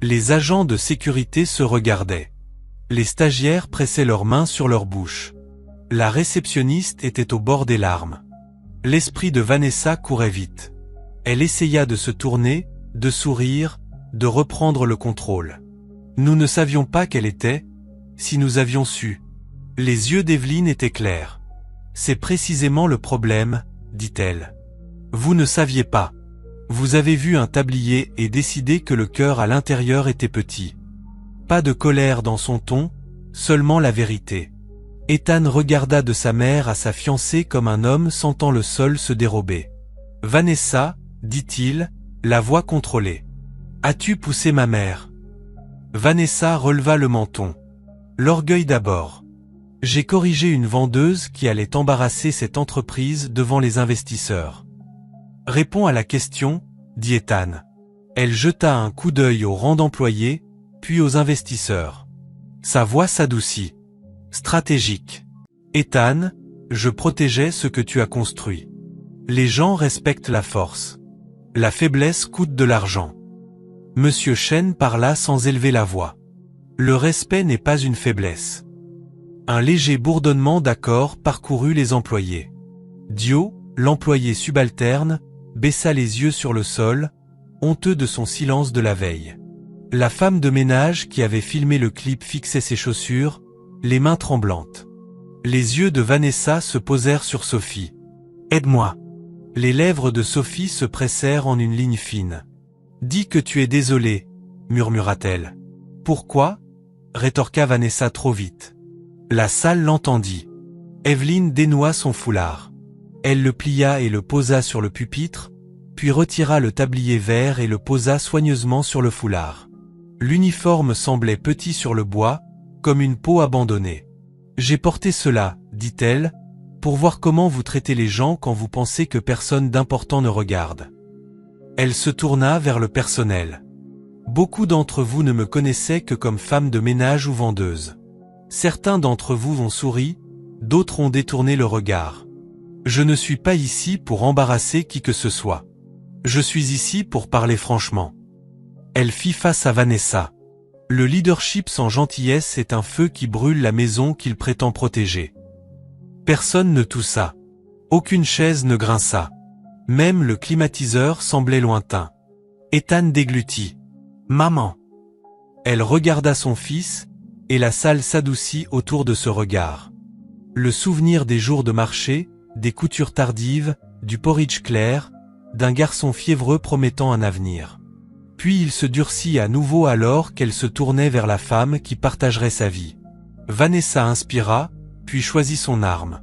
Les agents de sécurité se regardaient. Les stagiaires pressaient leurs mains sur leur bouche. La réceptionniste était au bord des larmes. L'esprit de Vanessa courait vite. Elle essaya de se tourner, de sourire, de reprendre le contrôle. Nous ne savions pas qu'elle était, si nous avions su. Les yeux d'Evelyne étaient clairs. C'est précisément le problème, dit-elle. Vous ne saviez pas. Vous avez vu un tablier et décidé que le cœur à l'intérieur était petit. Pas de colère dans son ton, seulement la vérité. Ethan regarda de sa mère à sa fiancée comme un homme sentant le sol se dérober. « Vanessa, dit-il, la voix contrôlée. As-tu poussé ma mère ?» Vanessa releva le menton. « L'orgueil d'abord. J'ai corrigé une vendeuse qui allait embarrasser cette entreprise devant les investisseurs. » Réponds à la question, dit Ethan. Elle jeta un coup d'œil au rang d'employés, puis aux investisseurs. Sa voix s'adoucit. Stratégique. Ethan, je protégeais ce que tu as construit. Les gens respectent la force. La faiblesse coûte de l'argent. Monsieur Chen parla sans élever la voix. Le respect n'est pas une faiblesse. Un léger bourdonnement d'accord parcourut les employés. Dio, l'employé subalterne, baissa les yeux sur le sol, honteux de son silence de la veille. La femme de ménage qui avait filmé le clip fixait ses chaussures, les mains tremblantes. Les yeux de Vanessa se posèrent sur Sophie. « Aide-moi !» Les lèvres de Sophie se pressèrent en une ligne fine. « Dis que tu es désolée, » murmura-t-elle. « Pourquoi ?» rétorqua Vanessa trop vite. La salle l'entendit. Evelyne dénoua son foulard. Elle le plia et le posa sur le pupitre, puis retira le tablier vert et le posa soigneusement sur le foulard. L'uniforme semblait petit sur le bois, comme une peau abandonnée. « J'ai porté cela, dit-elle, pour voir comment vous traitez les gens quand vous pensez que personne d'important ne regarde. » Elle se tourna vers le personnel. « Beaucoup d'entre vous ne me connaissaient que comme femme de ménage ou vendeuse. Certains d'entre vous ont souri, d'autres ont détourné le regard. Je ne suis pas ici pour embarrasser qui que ce soit. Je suis ici pour parler franchement. » Elle fit face à Vanessa. Le leadership sans gentillesse est un feu qui brûle la maison qu'il prétend protéger. Personne ne toussa. Aucune chaise ne grinça. Même le climatiseur semblait lointain. Ethan déglutit. « Maman !» Elle regarda son fils, et la salle s'adoucit autour de ce regard. Le souvenir des jours de marché, des coutures tardives, du porridge clair, d'un garçon fiévreux promettant un avenir. Puis il se durcit à nouveau alors qu'elle se tournait vers la femme qui partagerait sa vie. Vanessa inspira, puis choisit son arme.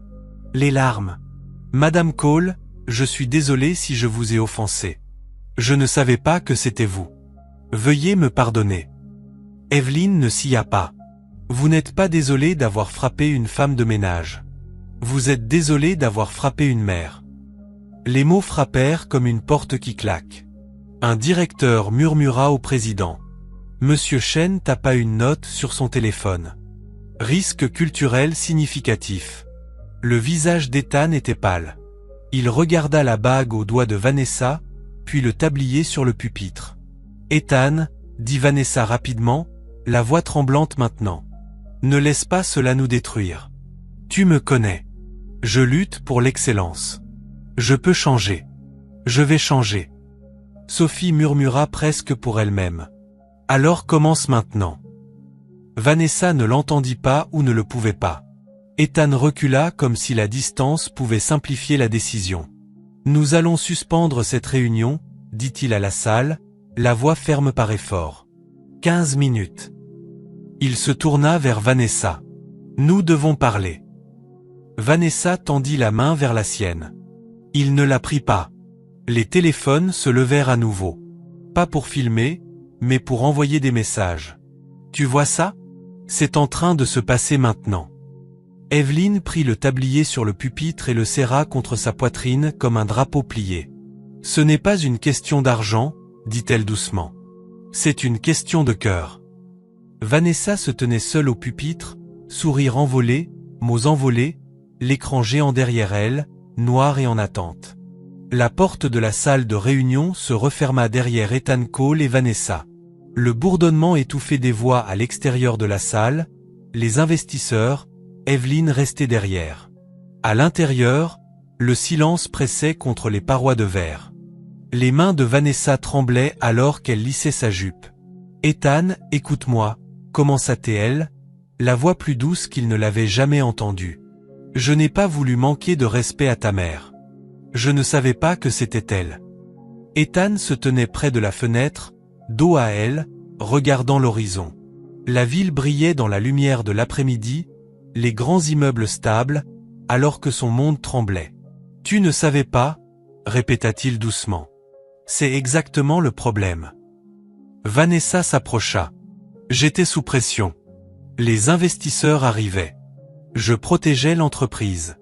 Les larmes. « Madame Cole, je suis désolée si je vous ai offensé. Je ne savais pas que c'était vous. » Veuillez me pardonner. Evelyne ne s'y a pas. Vous n'êtes pas désolé d'avoir frappé une femme de ménage. Vous êtes désolé d'avoir frappé une mère. Les mots frappèrent comme une porte qui claque. Un directeur murmura au président. Monsieur Chen tapa une note sur son téléphone. Risque culturel significatif. Le visage d'Ethan était pâle. Il regarda la bague au doigt de Vanessa, puis le tablier sur le pupitre. Ethan, dit Vanessa rapidement, la voix tremblante maintenant. Ne laisse pas cela nous détruire. Tu me connais. Je lutte pour l'excellence. Je peux changer. Je vais changer. Sophie murmura presque pour elle-même. Alors commence maintenant. Vanessa ne l'entendit pas ou ne le pouvait pas. Ethan recula comme si la distance pouvait simplifier la décision. Nous allons suspendre cette réunion, dit-il à la salle, la voix ferme par effort. 15 minutes. Il se tourna vers Vanessa. Nous devons parler. Vanessa tendit la main vers la sienne. Il ne la prit pas. Les téléphones se levèrent à nouveau. Pas pour filmer, mais pour envoyer des messages. Tu vois ça? C'est en train de se passer maintenant. Evelyne prit le tablier sur le pupitre et le serra contre sa poitrine comme un drapeau plié. Ce n'est pas une question d'argent, dit-elle doucement. C'est une question de cœur. Vanessa se tenait seule au pupitre, sourire envolé, mots envolés, l'écran géant derrière elle, noir et en attente. La porte de la salle de réunion se referma derrière Ethan Cole et Vanessa. Le bourdonnement étouffé des voix à l'extérieur de la salle, les investisseurs, Evelyne restait derrière. À l'intérieur, le silence pressait contre les parois de verre. Les mains de Vanessa tremblaient alors qu'elle lissait sa jupe. « Ethan, écoute-moi » commença-t-elle, la voix plus douce qu'il ne l'avait jamais entendue. « Je n'ai pas voulu manquer de respect à ta mère. Je ne savais pas que c'était elle. » Ethan se tenait près de la fenêtre, dos à elle, regardant l'horizon. La ville brillait dans la lumière de l'après-midi, les grands immeubles stables, alors que son monde tremblait. « Tu ne savais pas » répéta-t-il doucement. « C'est exactement le problème. » Vanessa s'approcha. « J'étais sous pression. Les investisseurs arrivaient. Je protégeais l'entreprise.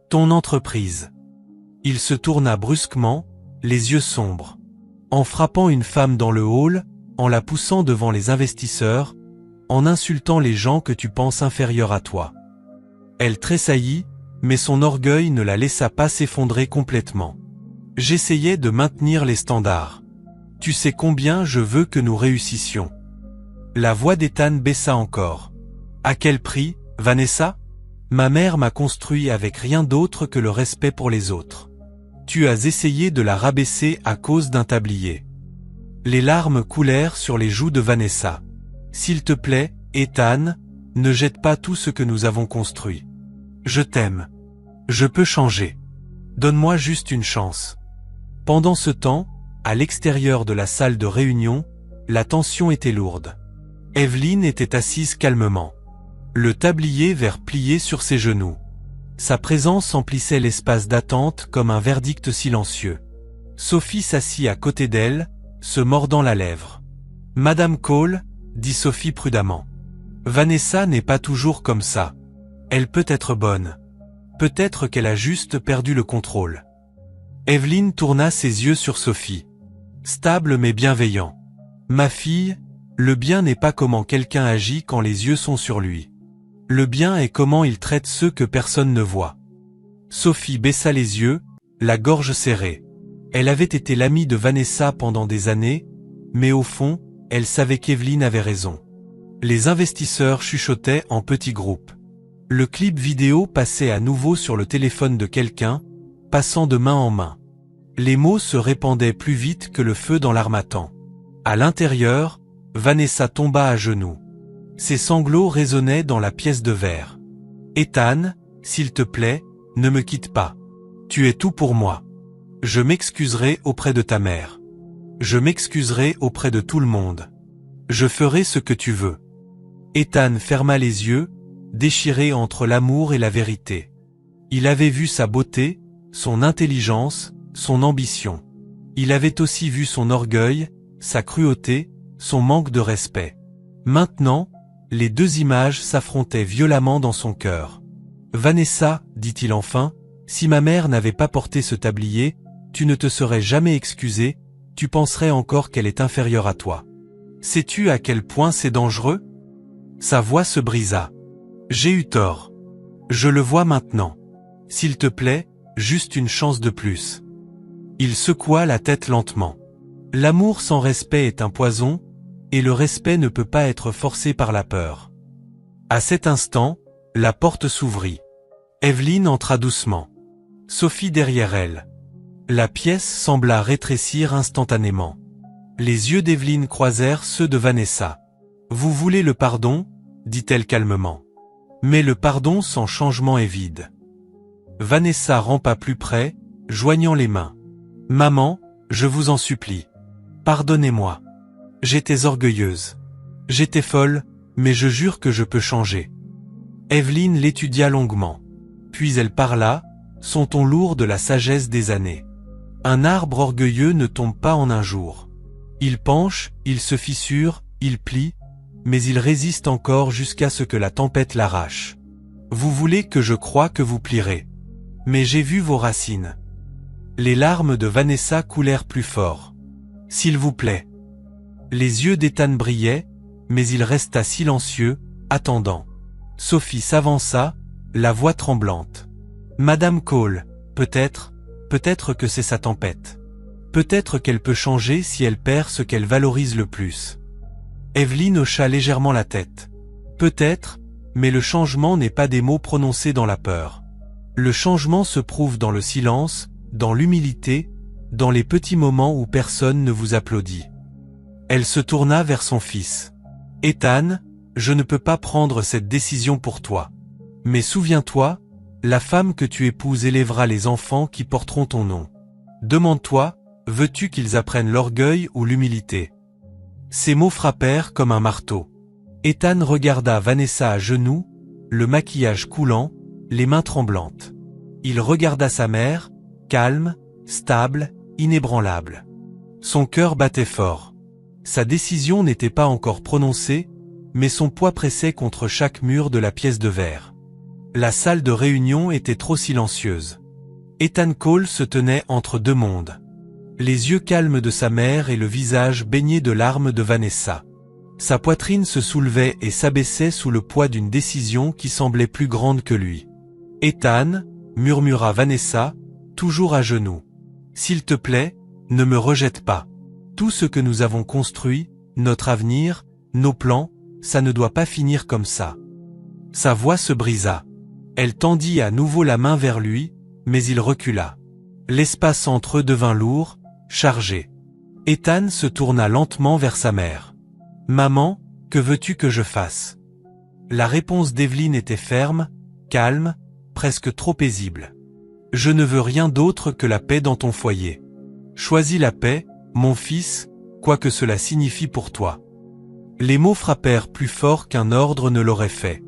Ton entreprise. » Il se tourna brusquement, les yeux sombres. En frappant une femme dans le hall, en la poussant devant les investisseurs, en insultant les gens que tu penses inférieurs à toi. Elle tressaillit, mais son orgueil ne la laissa pas s'effondrer complètement. J'essayais de maintenir les standards. Tu sais combien je veux que nous réussissions. La voix d'Ethan baissa encore. À quel prix, Vanessa? Ma mère m'a construit avec rien d'autre que le respect pour les autres. Tu as essayé de la rabaisser à cause d'un tablier. Les larmes coulèrent sur les joues de Vanessa. S'il te plaît, Ethan, ne jette pas tout ce que nous avons construit. Je t'aime. Je peux changer. Donne-moi juste une chance. Pendant ce temps, à l'extérieur de la salle de réunion, la tension était lourde. Evelyne était assise calmement. Le tablier vert plié sur ses genoux. Sa présence emplissait l'espace d'attente comme un verdict silencieux. Sophie s'assit à côté d'elle, se mordant la lèvre. « Madame Cole, » dit Sophie prudemment. « Vanessa n'est pas toujours comme ça. Elle peut être bonne. Peut-être qu'elle a juste perdu le contrôle. » Evelyne tourna ses yeux sur Sophie. Stable mais bienveillant. « Ma fille, le bien n'est pas comment quelqu'un agit quand les yeux sont sur lui. Le bien est comment il traite ceux que personne ne voit. » Sophie baissa les yeux, la gorge serrée. Elle avait été l'amie de Vanessa pendant des années, mais au fond, elle savait qu'Evelyne avait raison. Les investisseurs chuchotaient en petits groupes. Le clip vidéo passait à nouveau sur le téléphone de quelqu'un, passant de main en main. Les mots se répandaient plus vite que le feu dans l'armatan. À l'intérieur, Vanessa tomba à genoux. Ses sanglots résonnaient dans la pièce de verre. « Ethan, s'il te plaît, ne me quitte pas. Tu es tout pour moi. Je m'excuserai auprès de ta mère. Je m'excuserai auprès de tout le monde. Je ferai ce que tu veux. » Ethan ferma les yeux, déchiré entre l'amour et la vérité. Il avait vu sa beauté, son intelligence, son ambition. Il avait aussi vu son orgueil, sa cruauté, son manque de respect. Maintenant, les deux images s'affrontaient violemment dans son cœur. « Vanessa, dit-il enfin, si ma mère n'avait pas porté ce tablier, tu ne te serais jamais excusée, tu penserais encore qu'elle est inférieure à toi. Sais-tu à quel point c'est dangereux ?» Sa voix se brisa. « J'ai eu tort. Je le vois maintenant. S'il te plaît, juste une chance de plus. » Il secoua la tête lentement. L'amour sans respect est un poison, et le respect ne peut pas être forcé par la peur. À cet instant, la porte s'ouvrit. Evelyne entra doucement. Sophie derrière elle. La pièce sembla rétrécir instantanément. Les yeux d'Evelyne croisèrent ceux de Vanessa. « Vous voulez le pardon ?» dit-elle calmement. Mais le pardon sans changement est vide. Vanessa rampa plus près, joignant les mains. « Maman, je vous en supplie. Pardonnez-moi. J'étais orgueilleuse. J'étais folle, mais je jure que je peux changer. » Evelyne l'étudia longuement. Puis elle parla, son ton lourd de la sagesse des années. « Un arbre orgueilleux ne tombe pas en un jour. Il penche, il se fissure, il plie, mais il résiste encore jusqu'à ce que la tempête l'arrache. Vous voulez que je croie que vous plierez. Mais j'ai vu vos racines. » Les larmes de Vanessa coulèrent plus fort. « S'il vous plaît. » Les yeux d'Ethan brillaient, mais il resta silencieux, attendant. Sophie s'avança, la voix tremblante. « Madame Cole, peut-être que c'est sa tempête. Peut-être qu'elle peut changer si elle perd ce qu'elle valorise le plus. » Evelyne hocha légèrement la tête. « Peut-être, mais le changement n'est pas des mots prononcés dans la peur. Le changement se prouve dans le silence, dans l'humilité, dans les petits moments où personne ne vous applaudit. » Elle se tourna vers son fils. « Ethan, je ne peux pas prendre cette décision pour toi. Mais souviens-toi, la femme que tu épouses élèvera les enfants qui porteront ton nom. Demande-toi, veux-tu qu'ils apprennent l'orgueil ou l'humilité ?» Ces mots frappèrent comme un marteau. Ethan regarda Vanessa à genoux, le maquillage coulant, les mains tremblantes. Il regarda sa mère, calme, stable, inébranlable. Son cœur battait fort. Sa décision n'était pas encore prononcée, mais son poids pressait contre chaque mur de la pièce de verre. La salle de réunion était trop silencieuse. Ethan Cole se tenait entre deux mondes. Les yeux calmes de sa mère et le visage baigné de larmes de Vanessa. Sa poitrine se soulevait et s'abaissait sous le poids d'une décision qui semblait plus grande que lui. « Ethan, » murmura Vanessa, toujours à genoux. « S'il te plaît, ne me rejette pas. Tout ce que nous avons construit, notre avenir, nos plans, ça ne doit pas finir comme ça. » Sa voix se brisa. Elle tendit à nouveau la main vers lui, mais il recula. L'espace entre eux devint lourd, chargé. Ethan se tourna lentement vers sa mère. « Maman, que veux-tu que je fasse ?» La réponse d'Evelyne était ferme, calme, presque trop paisible. « Je ne veux rien d'autre que la paix dans ton foyer. Choisis la paix, mon fils, quoi que cela signifie pour toi. » Les mots frappèrent plus fort qu'un ordre ne l'aurait fait.